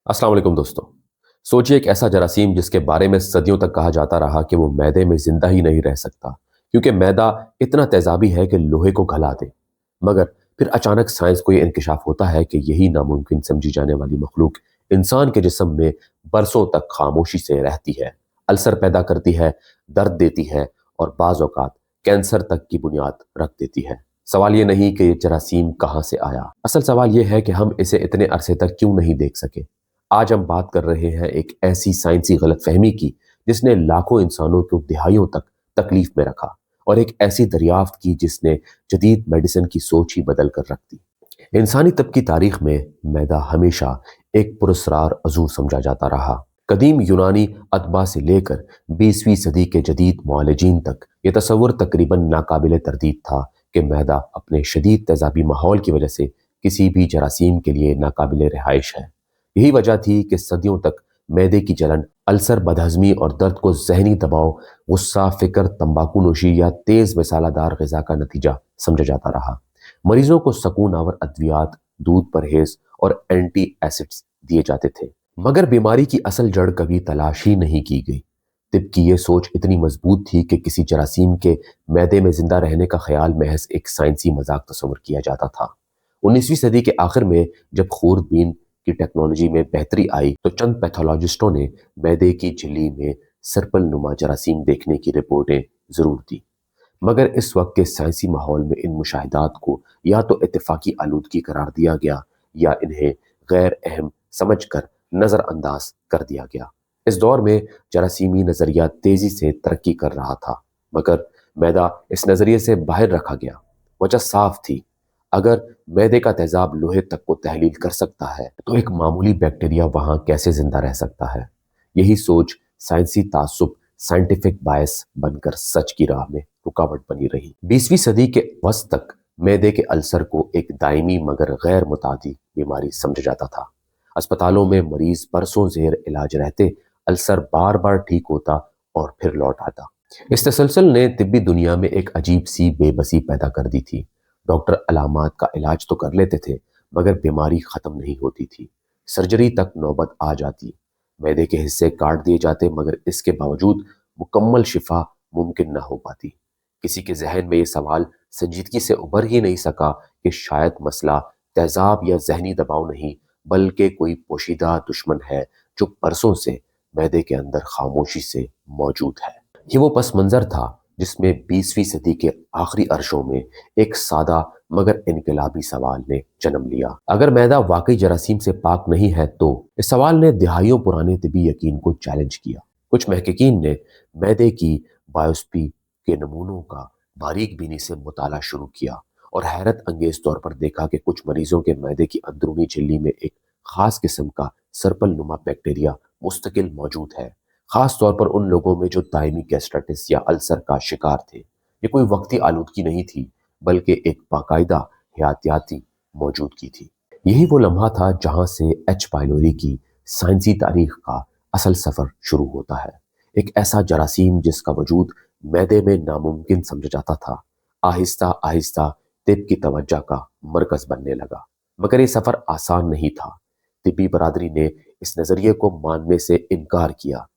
अस्सलाम वालेकुम दोस्तों। सोचिए एक ऐसा जरासीम जिसके बारे में सदियों तक कहा जाता रहा कि वो मैदे में जिंदा ही नहीं रह सकता, क्योंकि मैदा इतना तेजाबी है कि लोहे को गला दे। मगर फिर अचानक साइंस को ये इंकशाफ होता है कि यही नामुमकिन समझी जाने वाली मखलूक इंसान के जिस्म में बरसों तक खामोशी से रहती है, अल्सर पैदा करती है, दर्द देती है और बाज़ औक़ात कैंसर तक की बुनियाद रख देती है। सवाल ये नहीं कि ये जरासीम कहाँ से आया, असल सवाल ये है कि हम इसे इतने अरसे तक क्यों नहीं देख सके। आज हम बात कर रहे हैं एक ऐसी साइंसी गलतफहमी की जिसने लाखों इंसानों को दिहाइयों तक तकलीफ में रखा, और एक ऐसी दरियाफ्त की जिसने जदीद मेडिसिन की सोच ही बदल कर रख दी। इंसानी तब की तारीख में मैदा हमेशा एक पुरस्रार अजूर समझा जाता रहा। कदीम यूनानी अदबा से लेकर 20वीं सदी के जदीद मुआलिजीन तक ये तस्वुर तकरीबन नाकाबिले तरदीद था कि मैदा अपने शदीद तेजाबी माहौल की वजह से किसी भी जरासीम के लिए नाकाबिले रिहाइश है। यही वजह थी कि सदियों तक मैदे की जलन, अल्सर, बदहजमी और दर्द को जहनी दबाव, गुस्सा, फिक्र, तंबाकू नोशी या तेज मसालादार ग़िज़ा का नतीजा समझा जाता रहा। मरीजों को सकून आवर अद्वियात, दूध परहेज और एंटी एसिड्स दिए जाते थे, मगर बीमारी की असल जड़ कभी तलाश ही नहीं की गई। तिब की ये सोच इतनी मजबूत थी कि किसी जरासीम के मैदे में जिंदा रहने का ख्याल महज एक साइंसी मजाक तस्वर किया जाता था। 19वीं सदी के आखिर में जब खूरबीन की टेक्नोलॉजी में बेहतरी आई तो चंद पैथोलॉजिस्टों ने मैदे की झिल्ली में सर्पल नुमा जरासीम देखने की रिपोर्टें जरूर दी, मगर इस वक्त के साइंसी माहौल में इन मुशाहिदात को या तो इत्तेफाकी आलूदगी करार दिया गया या इन्हें गैर अहम समझकर नज़रअंदाज कर दिया गया। इस दौर में जरासीमी नज़रिया तेज़ी से तरक्की कर रहा था, मगर मैदा इस नज़रिए से बाहर रखा गया। वजह साफ थी, अगर मैदे का तेजाब लोहे तक को तहलील कर सकता है तो एक मामूली बैक्टीरिया वहां कैसे जिंदा रह सकता है। यही सोच साइंसी तासुब, साइंटिफिक बायस बनकर सच की राह में रुकावट बनी रही। 20वीं सदी के वस्त तक मैदे के अल्सर को एक दायमी मगर गैर मुतादी बीमारी समझा जाता था। अस्पतालों में मरीज बरसों जेर इलाज रहते, अल्सर बार बार ठीक होता और फिर लौट आता। इस तसलसल ने तिब्बी दुनिया में एक अजीब सी बेबसी पैदा कर दी थी। डॉक्टर अलामात का इलाज तो कर लेते थे, मगर बीमारी खत्म नहीं होती थी। सर्जरी तक नौबत आ जाती, मैदे के हिस्से काट दिए जाते, मगर इसके बावजूद मुकम्मल शिफा मुमकिन ना हो पाती। किसी के जहन में ये सवाल संजीदगी से उभर ही नहीं सका कि शायद मसला तेजाब या जहनी दबाव नहीं, बल्कि कोई पोशीदा दुश्मन है जो बरसों से मैदे के अंदर खामोशी से मौजूद है। ये वो पस मंजर था जिसमें 20वीं सदी के आखिरी अरशों में एक सादा मगर इनकलाबी सवाल ने जन्म लिया। अगर मैदा वाकई जरासीम से पाक नहीं है तो इस सवाल ने दिहाइयों पुराने तिबी यकीन को चैलेंज किया। कुछ महकिकीन ने मैदे की बायोप्सी के नमूनों का बारीक बीनी से मुताला शुरू किया और हैरत अंगेज तौर पर देखा कि कुछ मरीजों के मैदे की अंदरूनी झिल्ली में एक खास किस्म का सर्पल नुमा बैक्टीरिया मुस्तकिल मौजूद है, खास तौर पर उन लोगों में जो दायमी गैस्ट्राइटिस या अल्सर का शिकार थे। ये कोई वक्ती आलूदगी नहीं थी, बल्कि एक बाकायदा हयातियाती मौजूदगी थी। यही वो लम्हा था जहां से एच पाइलोरी की साइंसी तारीख का असल सफर शुरू होता है। एक ऐसा जरासीम जिसका वजूद मैदे में नामुमकिन समझा जाता था, आहिस्ता आहिस्ता तिब की तवज्जो का मरकज बनने लगा। मगर ये सफर आसान नहीं था। तिब्बी बरादरी ने इस नजरिए को मानने से इनकार किया।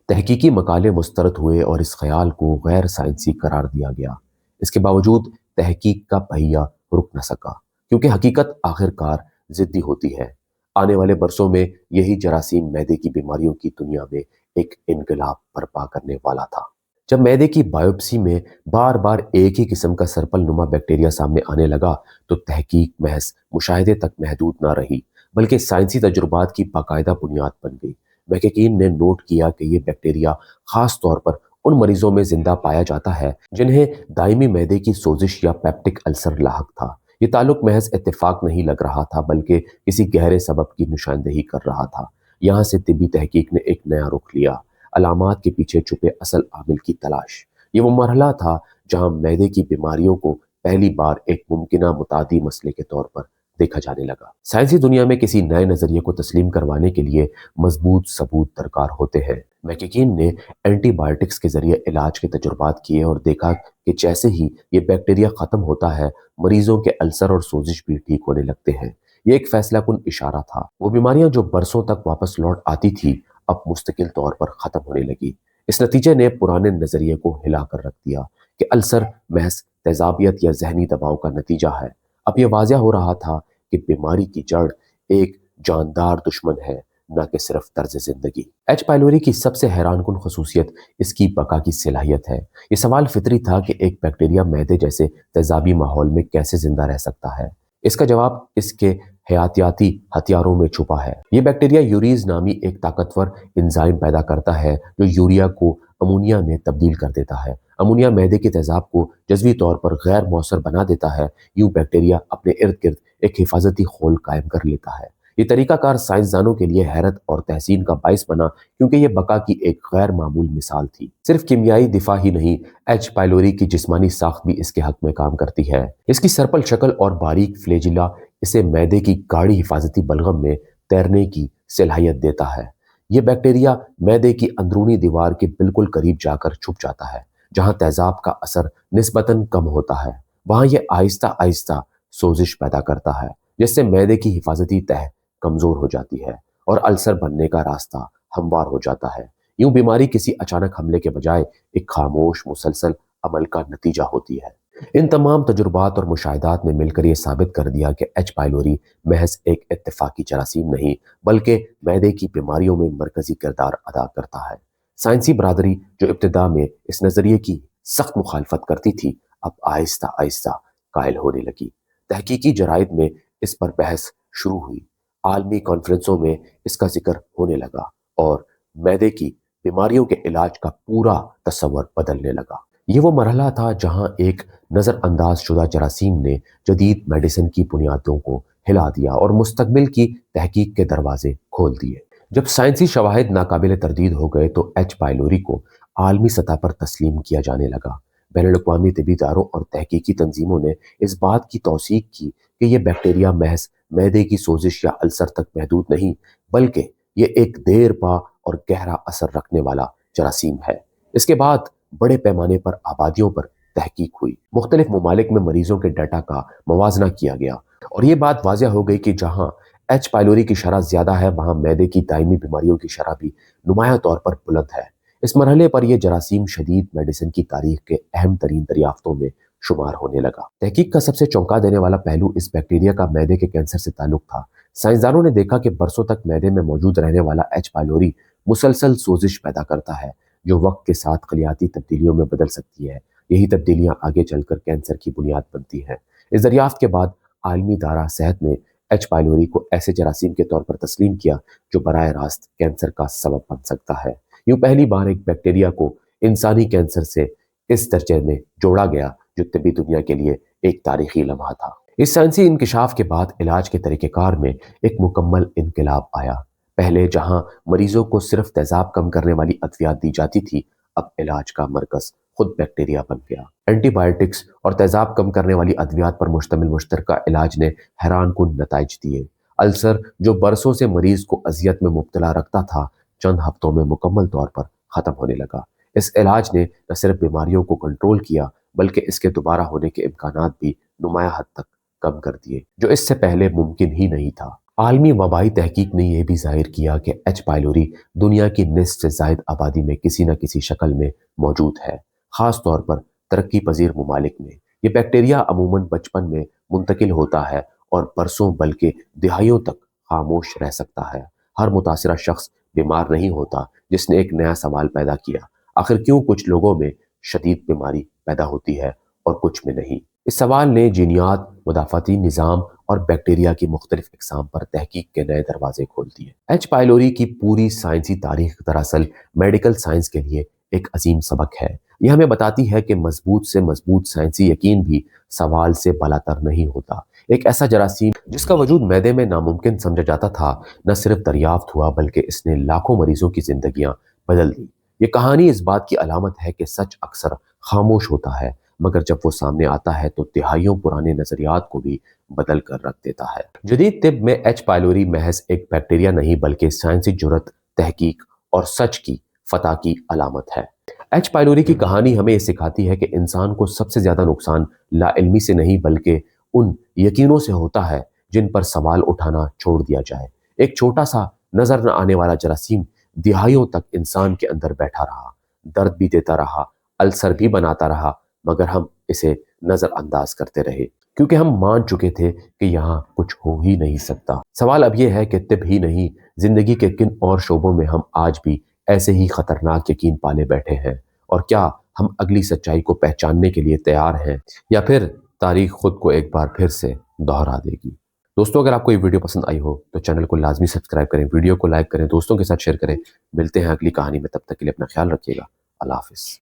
तहकीकी मकाले मुस्तरद हुए और इस ख्याल को गैर साइंसी करार दिया गया। इसके बावजूद तहकीक का पहिया रुक न सका, क्योंकि हकीकत आखिरकार जिद्दी होती है। आने वाले बरसों में यही जरासीम मैदे की बीमारियों की दुनिया में एक इनकलाब बर्पा करने वाला था। जब मैदे की बायोप्सी में बार बार एक ही किस्म का सर्पल नुमा बैक्टीरिया सामने आने लगा तो तहकीक महज मुशाहिदे तक महदूद ना रही, बल्कि साइंसी तजुर्बात की बाकायदा बुनियाद बन गई। महकिकीन ने नोट किया कि ये बैक्टीरिया खास तौर पर उन मरीजों में जिंदा पाया जाता है जिन्हें दायमी मैदे की सोजिश या पेप्टिक अल्सर लाहक था। ये ताल्लुक महज इत्तेफाक नहीं लग रहा था, बल्कि किसी गहरे सबब की निशानदेही कर रहा था। यहाँ से तिब्बी तहकीक ने एक नया रुख लिया, अलामात के पीछे छुपे असल आमिल की तलाश। ये वो मरहला था जहाँ मैदे की बीमारियों को पहली बार एक मुमकिना मुतादी मसले के तौर पर देखा जाने लगा। साइंसी दुनिया में किसी नए नजरिए को तस्लीम करवाने के लिए मजबूत सबूत दरकार होते हैं। महकिकीन ने एंटीबायोटिक्स के जरिए इलाज के तजुर्बात किए और देखा कि जैसे ही ये बैक्टीरिया खत्म होता है, मरीजों के अल्सर और सोजिश भी ठीक होने लगते हैं। یہ ایک فیصلہ کن اشارہ تھا۔ وہ بیماریاں جو برسوں تک واپس لوٹ آتی تھی اب مستقل طور پر ختم ہونے لگی۔ اس نتیجے نے پرانے نظریے کو ہلا کر رکھ دیا کہ السر محض تیزابیت یا ذہنی دباؤ کا نتیجہ ہے۔ اب یہ واضح ہو رہا تھا کہ بیماری کی جڑ ایک جاندار دشمن ہے، نہ کہ صرف طرز زندگی۔ ایچ پائلوری کی سب سے حیران کن خصوصیت اس کی بقا کی صلاحیت ہے۔ یہ سوال فطری تھا کہ ایک بیکٹیریا معدے جیسے تیزابی ماحول میں کیسے زندہ رہ سکتا ہے۔ اس کا جواب اس کے حیاتیاتی ہتھیاروں میں چھپا ہے۔ یہ بیکٹیریا یوریز نامی ایک طاقتور انزائم پیدا کرتا ہے جو یوریا کو امونیا میں تبدیل کر دیتا ہے۔ امونیا معدے کے تیزاب کو جزوی طور پر غیر مؤثر بنا دیتا ہے۔ یوں بیکٹیریا اپنے ارد گرد ایک حفاظتی خول قائم کر لیتا ہے۔ یہ طریقہ کار سائنسدانوں کے لیے حیرت اور تحسین کا باعث بنا کیونکہ یہ بقا کی ایک غیر معمول مثال تھی۔ صرف کیمیائی دفاع ہی نہیں، ایچ پائلوری کی جسمانی ساخت بھی اس کے حق میں کام کرتی ہے۔ اس کی سرپل شکل اور باریک فلیجلا اسے معدے کی گاڑی حفاظتی بلغم میں تیرنے کی صلاحیت دیتا ہے۔ یہ بیکٹیریا معدے کی اندرونی دیوار کے بالکل قریب جا کر چھپ جاتا ہے۔ جہاں تیزاب کا اثر نسبتاً کم ہوتا ہے وہاں یہ آہستہ آہستہ سوزش پیدا کرتا ہے، جس سے معدے کی حفاظتی تہ کمزور ہو جاتی ہے اور السر بننے کا راستہ ہموار ہو جاتا ہے۔ یوں بیماری کسی اچانک حملے کے بجائے ایک خاموش مسلسل عمل کا نتیجہ ہوتی ہے۔ ان تمام تجربات اور مشاہدات نے مل کر یہ ثابت کر دیا کہ ایچ پائلوری محض ایک اتفاقی جراثیم نہیں بلکہ معدے کی بیماریوں میں مرکزی کردار ادا کرتا ہے۔ سائنسی برادری جو ابتدا میں اس نظریے کی سخت مخالفت کرتی تھی اب آہستہ آہستہ قائل ہونے لگی۔ تحقیقی جرائد میں اس پر بحث شروع ہوئی، عالمی کانفرنسوں میں اس کا ذکر ہونے لگا اور معدے کی بیماریوں کے علاج کا پورا تصور بدلنے لگا۔ یہ وہ مرحلہ تھا جہاں ایک نظر انداز شدہ جراثیم نے جدید میڈیسن کی بنیادوں کو ہلا دیا اور مستقبل کی تحقیق کے دروازے کھول دیے۔ جب سائنسی شواہد ناقابل تردید ہو گئے تو ایچ پائلوری کو عالمی سطح پر تسلیم کیا جانے لگا۔ بین الاقوامی طبی اداروں اور تحقیقی تنظیموں نے اس بات کی توثیق کی کہ یہ بیکٹیریا محض معدے کی سوزش یا السر تک محدود نہیں بلکہ یہ ایک دیر پا اور گہرا اثر رکھنے والا جراثیم ہے۔ اس کے بعد بڑے پیمانے پر آبادیوں پر تحقیق ہوئی، مختلف ممالک میں مریضوں کے ڈیٹا کا موازنہ کیا گیا اور یہ بات واضح ہو گئی کہ جہاں ایچ پائلوری کی شرح زیادہ ہے وہاں معدے کی دائمی بیماریوں کی شرح بھی نمایاں طور پر بلند ہے۔ اس مرحلے پر یہ جراثیم شدید میڈیسن کی تاریخ کے اہم ترین دریافتوں میں شمار ہونے لگا۔ تحقیق کا سب سے چونکا دینے والا پہلو اس بیکٹیریا کا معدے کے کینسر سے تعلق تھا۔ سائنسدانوں نے دیکھا کہ برسوں تک معدے میں موجود رہنے والا ایچ پائلوری مسلسل سوزش پیدا کرتا ہے جو وقت کے ساتھ خلیاتی تبدیلیوں میں بدل سکتی ہے۔ یہی تبدیلیاں آگے چل کر کینسر کی بنیاد بنتی ہیں۔ اس دریافت کے بعد عالمی ادارہ صحت نے ایچ پائلوری کو ایسے جراثیم کے طور پر تسلیم کیا جو براہ راست کینسر کا سبب بن سکتا ہے۔ یوں پہلی بار ایک بیکٹیریا کو انسانی کینسر سے اس درجے میں جوڑا گیا جو طبی دنیا کے لیے ایک تاریخی لمحہ تھا۔ اس سائنسی انکشاف کے بعد علاج کے طریقہ کار میں ایک مکمل انقلاب آیا۔ پہلے جہاں مریضوں کو صرف تیزاب کم کرنے والی ادویات دی جاتی تھی اب علاج کا مرکز خود بیکٹیریا بن گیا۔ اینٹی بائیوٹکس اور تیزاب کم کرنے والی ادویات پر مشتمل مشترکہ علاج نے حیران کن نتائج دیے۔ السر جو برسوں سے مریض کو اذیت میں مبتلا رکھتا تھا چند ہفتوں میں مکمل طور پر ختم ہونے لگا۔ اس علاج نے نہ صرف بیماریوں کو کنٹرول کیا بلکہ اس کے دوبارہ ہونے کے امکانات بھی نمایاں حد تک کم کر دیے جو اس سے پہلے ممکن ہی نہیں تھا۔ عالمی وبائی تحقیق نے یہ بھی ظاہر کیا کہ ایچ پائلوری دنیا کی نصف سے زائد آبادی میں کسی نہ کسی شکل میں موجود ہے، خاص طور پر ترقی پذیر ممالک میں۔ یہ بیکٹیریا عموماً بچپن میں منتقل ہوتا ہے اور برسوں بلکہ دہائیوں تک خاموش رہ سکتا ہے۔ ہر متاثرہ شخص بیمار نہیں ہوتا، جس نے ایک نیا سوال پیدا کیا، آخر کیوں کچھ لوگوں میں شدید بیماری پیدا ہوتی ہے اور کچھ میں نہیں؟ اس سوال نے جینیات، مدافعتی نظام اور بیکٹیریا کی مختلف اقسام پر تحقیق کے نئے دروازے کھول دیے۔ ایچ پائلوری کی پوری سائنسی تاریخ دراصل میڈیکل سائنس کے لیے ایک عظیم سبق ہے۔ یہ ہمیں بتاتی ہے کہ مضبوط سے مضبوط سائنسی یقین بھی سوال سے بالاتر نہیں ہوتا۔ ایک ایسا جراثیم جس کا وجود معدے میں ناممکن سمجھا جاتا تھا نہ صرف دریافت ہوا بلکہ اس نے لاکھوں مریضوں کی زندگیاں بدل دی۔ یہ کہانی اس بات کی علامت ہے کہ سچ اکثر خاموش ہوتا ہے مگر جب وہ سامنے آتا ہے تو دہائیوں پرانے نظریات کو بھی بدل کر رکھ دیتا ہے۔ جدید طب میں ایچ پائلوری محض ایک بیکٹیریا نہیں بلکہ سائنسی جرات، تحقیق اور سچ کی فتح کی علامت ہے۔ ایچ پائلوری کی کہانی ہمیں یہ سکھاتی ہے کہ انسان کو سب سے زیادہ نقصان لا علمی سے نہیں بلکہ ان یقینوں سے ہوتا ہے जिन पर सवाल उठाना छोड़ दिया जाए। एक छोटा सा नजर न आने वाला जरासीम दिहाइयों तक इंसान के अंदर बैठा रहा, दर्द भी देता रहा, अल्सर भी बनाता रहा, मगर हम इसे नजरअंदाज करते रहे क्योंकि हम मान चुके थे कि यहाँ कुछ हो ही नहीं सकता। सवाल अब यह है कि तिब ही नहीं, जिंदगी के किन और शोबों में हम आज भी ऐसे ही खतरनाक यकीन पाले बैठे हैं, और क्या हम अगली सच्चाई को पहचानने के लिए तैयार हैं, या फिर तारीख खुद को एक बार फिर से दोहरा देगी। दोस्तों, अगर आपको ये वीडियो पसंद आई हो तो चैनल को लाजमी सब्सक्राइब करें, वीडियो को लाइक करें, दोस्तों के साथ शेयर करें। मिलते हैं अगली कहानी में, तब तक के लिए अपना ख्याल रखिएगा। अल्लाह हाफिज।